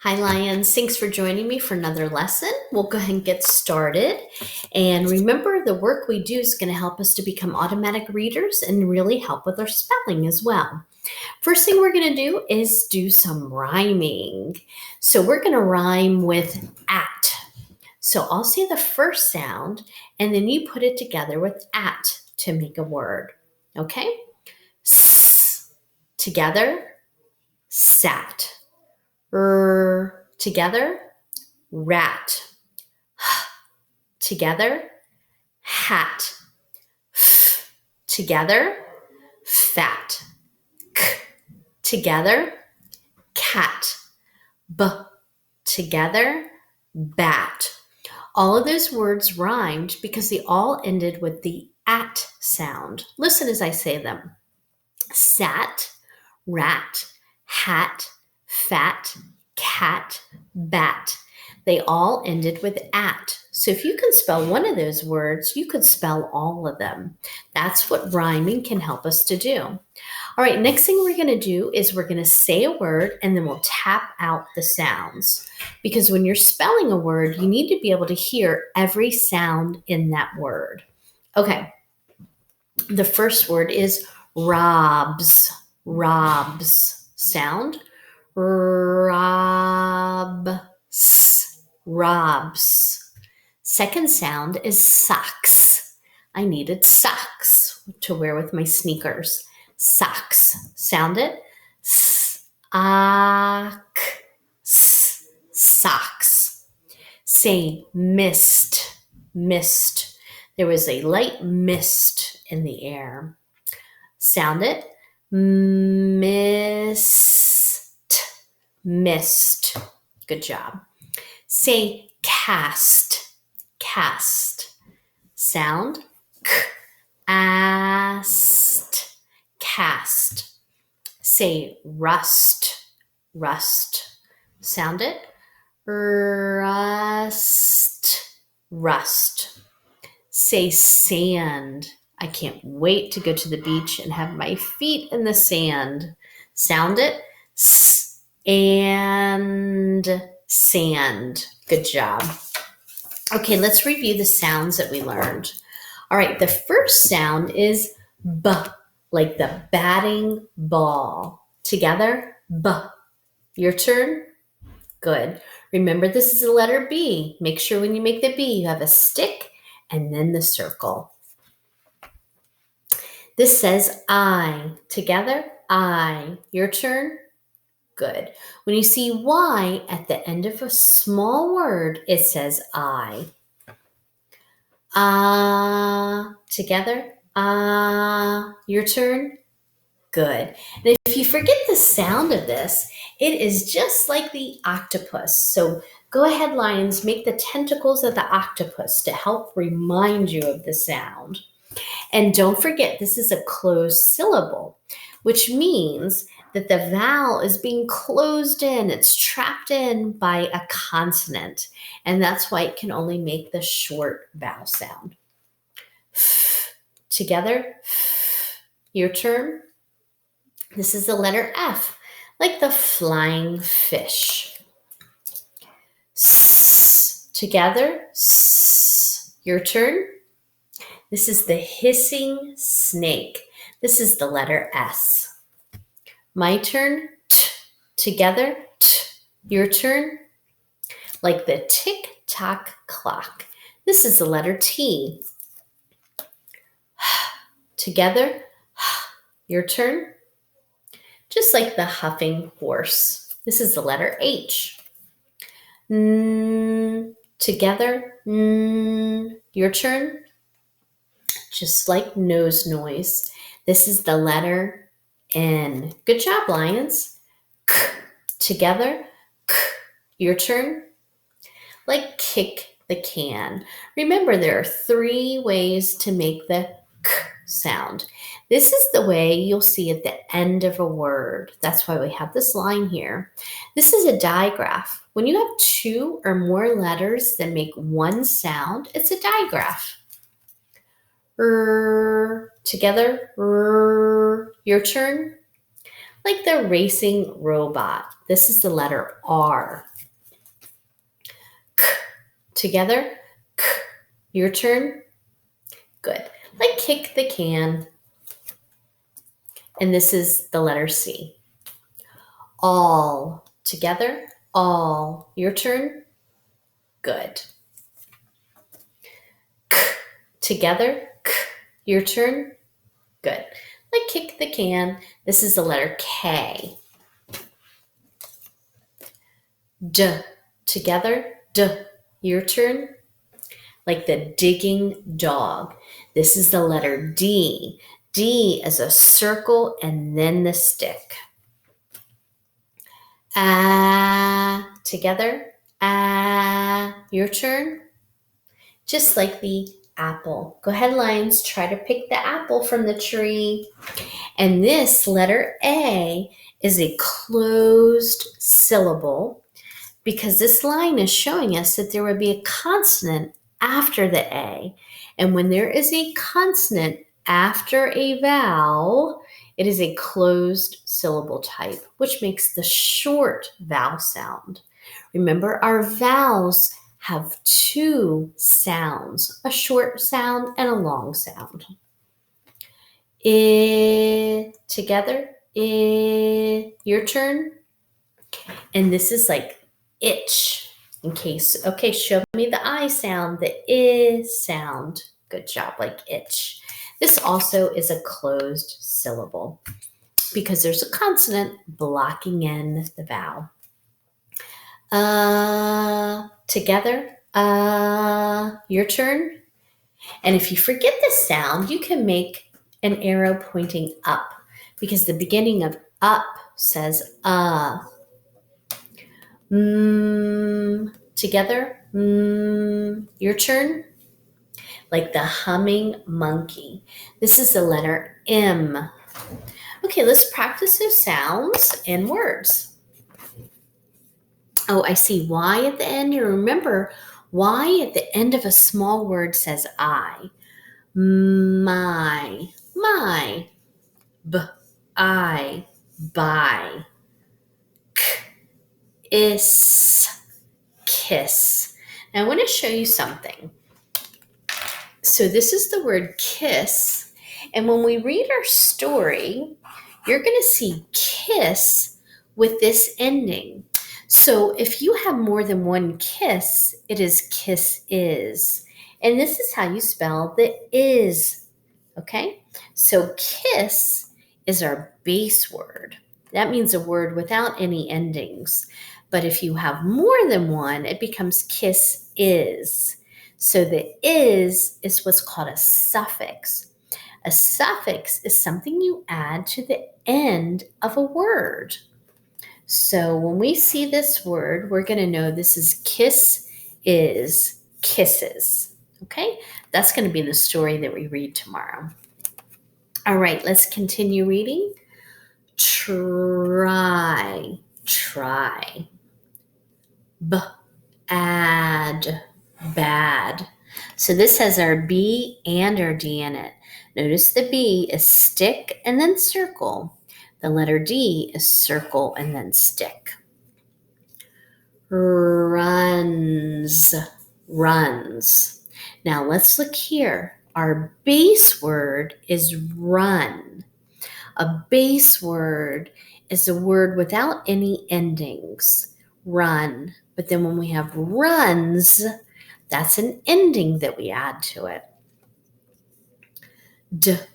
Hi, Lions. Thanks for joining me for another lesson. We'll go ahead and get started. And remember, the work we do is going to help us to become automatic readers and really help with our spelling as well. First thing we're going to do is do some rhyming. So we're going to rhyme with at. So I'll say the first sound, and then you put it together with at to make a word. Okay? S, together, sat. Together, rat. Together, hat. Together, fat. Together, cat. Together, bat. All of those words rhymed because they all ended with the at sound. Listen as I say them. Sat, rat, hat, fat, cat, bat. They all ended with at. So if you can spell one of those words, you could spell all of them. That's what rhyming can help us to do. All right, next thing we're going to do is we're going to say a word and then we'll tap out the sounds. Because when you're spelling a word, you need to be able to hear every sound in that word. Okay, the first word is robs. Robs. Sound. Robs. Robs. Second sound is socks. I needed socks to wear with my sneakers. Socks. Sound it. Socks. Say mist. Mist. There was a light mist in the air. Sound it. Mist. Mist. Good job. Say cast. Cast. Sound. Ast. Cast. Say rust. Rust. Sound it. Rust. Rust. Say sand. I can't wait to go to the beach and have my feet in the sand. Sound it. And sand. Good job. Okay, let's review the sounds that we learned. All right, the first sound is B, like the batting ball. Together, B. Your turn. Good. Remember, this is the letter B. Make sure when you make the B, you have a stick and then the circle. This says I. Together, I. Your turn. Good. When you see Y at the end of a small word, it says I. Together, your turn. Good. And if you forget the sound of this, it is just like the octopus. So go ahead, Lions, make the tentacles of the octopus to help remind you of the sound. And don't forget, this is a closed syllable, which means that the vowel is being closed in. It's trapped in by a consonant. And that's why it can only make the short vowel sound. Together, your turn. This is the letter F, like the flying fish. Together, your turn. This is the hissing snake. This is the letter S. My turn. Together, your turn. Like the tick-tock clock. This is the letter T. Together, your turn. Just like the huffing horse. This is the letter H. Together, your turn. Just like nose noise. This is the letter N. Good job, Lions. Together, your turn. Like kick the can. Remember, there are 3 ways to make the k sound. This is the way you'll see at the end of a word. That's why we have this line here. This is a digraph. When you have 2 or more letters that make one sound, it's a digraph. Together, your turn. like the racing robot. This is the letter R. K. Together, K. Your turn. Good. Like kick the can. And this is the letter C. All. Together, all. Your turn. Good. K. Together, K. Your turn. Good. Like kick the can. This is the letter K. D. Together, D. Your turn. Like the digging dog. This is the letter D. D is a circle and then the stick. Ah. Together, ah. Your turn. Just like the apple. Go ahead, lions. Try to pick the apple from the tree. And this letter A is a closed syllable because this line is showing us that there would be a consonant after the A. And when there is a consonant after a vowel, it is a closed syllable type, which makes the short vowel sound. Remember, our vowels have two sounds, a short sound and a long sound. I. Together, I. Your turn. And this is like itch. In case, okay, show me the I sound, the I sound. Good job, like itch. This also is a closed syllable because there's a consonant blocking in the vowel. Together, your turn. And if you forget the sound, you can make an arrow pointing up because the beginning of up says together, your turn. Like the humming monkey. This is the letter M. Okay, let's practice those sounds and words. Oh, I see Y at the end. You remember, Y at the end of a small word says I. My, b, I, buy. K, is, kiss. Now I want to show you something. So this is the word kiss. And when we read our story, you're going to see kiss with this ending. So if you have more than one kiss, it is kiss is. And this is how you spell the is. Okay? So kiss is our base word. That means a word without any endings. But if you have more than one, it becomes kiss is. So the is what's called a suffix. A suffix is something you add to the end of a word. So when we see this word, we're going to know this is kiss is kisses. Okay? That's going to be the story that we read tomorrow. All right, let's continue reading. Try, try. Add, bad. So this has our B and our D in it. Notice the B is stick and then circle. The letter D is circle and then stick. Runs, runs. Now let's look here. Our base word is run. A base word is a word without any endings. Run. But then when we have runs, that's an ending that we add to it. Duck,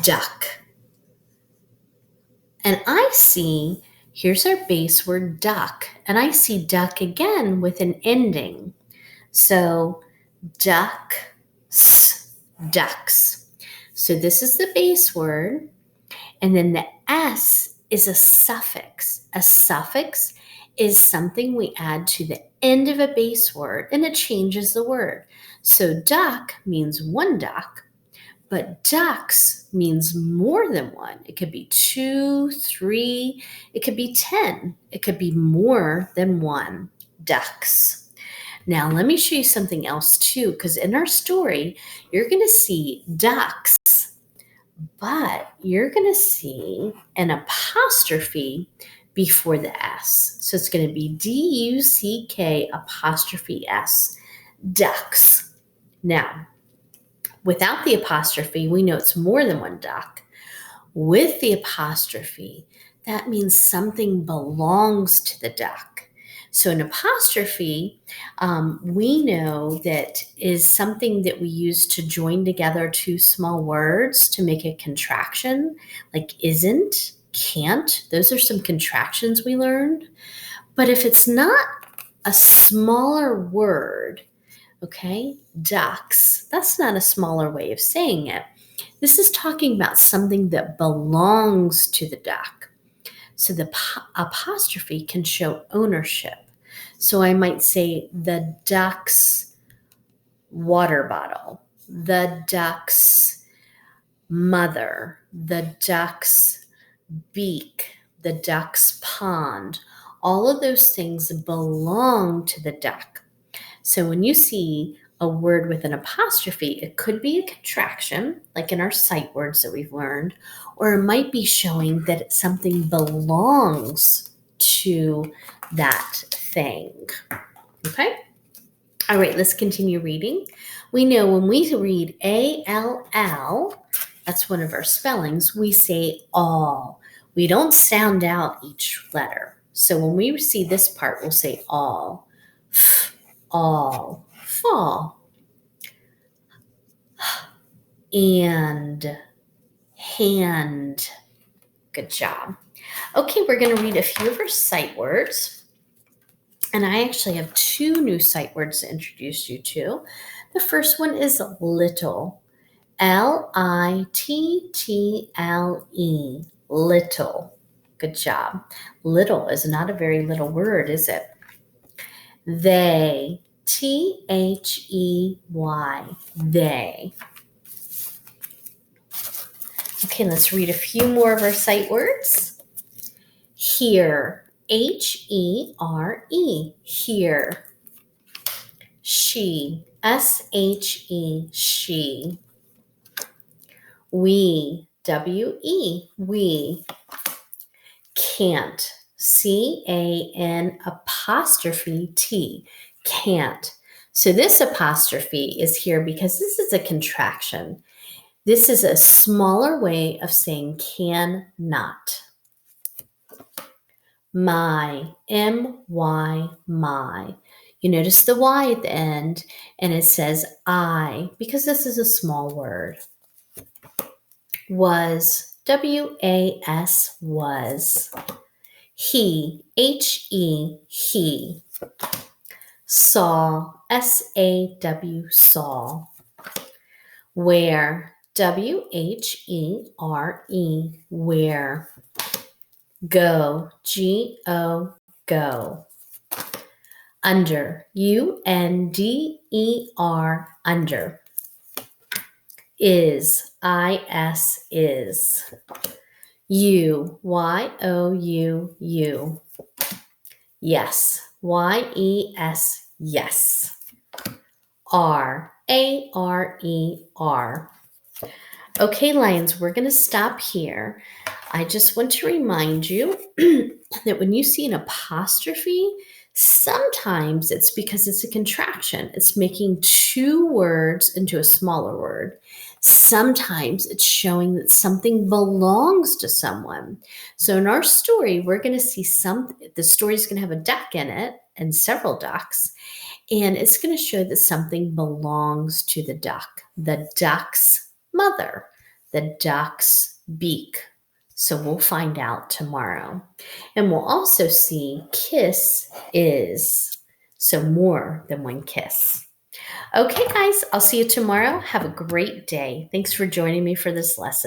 duck. And I see, here's our base word duck, and I see duck again with an ending. So ducks, ducks. So this is the base word, and then the S is a suffix. A suffix is something we add to the end of a base word, and it changes the word. So duck means one duck, but ducks means more than one. It could be 2, 3, it could be 10. It could be more than one. Ducks. Now, let me show you something else too, because in our story, you're going to see ducks, but you're going to see an apostrophe before the S. So it's going to be D-U-C-K apostrophe S, ducks. Now, without the apostrophe, we know it's more than one duck. With the apostrophe, that means something belongs to the duck. So an apostrophe, we know that is something that we use to join together two small words to make a contraction, like isn't, can't. Those are some contractions we learned. But if it's not a smaller word, okay, ducks, that's not a smaller way of saying it. This is talking about something that belongs to the duck. So the apostrophe can show ownership. So I might say the duck's water bottle, the duck's mother, the duck's beak, the duck's pond. All of those things belong to the duck. So when you see a word with an apostrophe, it could be a contraction, like in our sight words that we've learned, or it might be showing that something belongs to that thing. Okay? All right, let's continue reading. We know when we read A-L-L, that's one of our spellings, we say all. We don't sound out each letter. So when we see this part, we'll say all. All, fall, and hand. Good job. Okay, we're going to read a few of our sight words. And I actually have two new sight words to introduce you to. The first one is little. L-I-T-T-L-E. Little. Good job. Little is not a very little word, is it? They. T-H-E-Y. They. Okay, let's read a few more of our sight words. Here. H-E-R-E. Here. She. S-H-E. She. We. W-E. We. Can't. C-A-N apostrophe T. Can't. So this apostrophe is here because this is a contraction. This is a smaller way of saying cannot. My, M-Y, my. You notice the Y at the end, and it says I, because this is a small word. Was, W-A-S, was. He, H-E, he. Saw, S-A-W, saw. Where, W-H-E-R-E, where. Go, G-O, go. Under, U-N-D-E-R, under. Is, I-S, is. You, Y-O-U, you. Yes, Y-E-S, yes. R, A-R-E-R. Okay, Lions, we're going to stop here. I just want to remind you that when you see an apostrophe, sometimes it's because it's a contraction. It's making two words into a smaller word. Sometimes it's showing that something belongs to someone. So in our story, we're going to see the story's going to have a duck in it and several ducks. And it's going to show that something belongs to the duck. The duck's mother, the duck's beak. So we'll find out tomorrow. And we'll also see kiss is. So more than one kiss. Okay, guys, I'll see you tomorrow. Have a great day. Thanks for joining me for this lesson.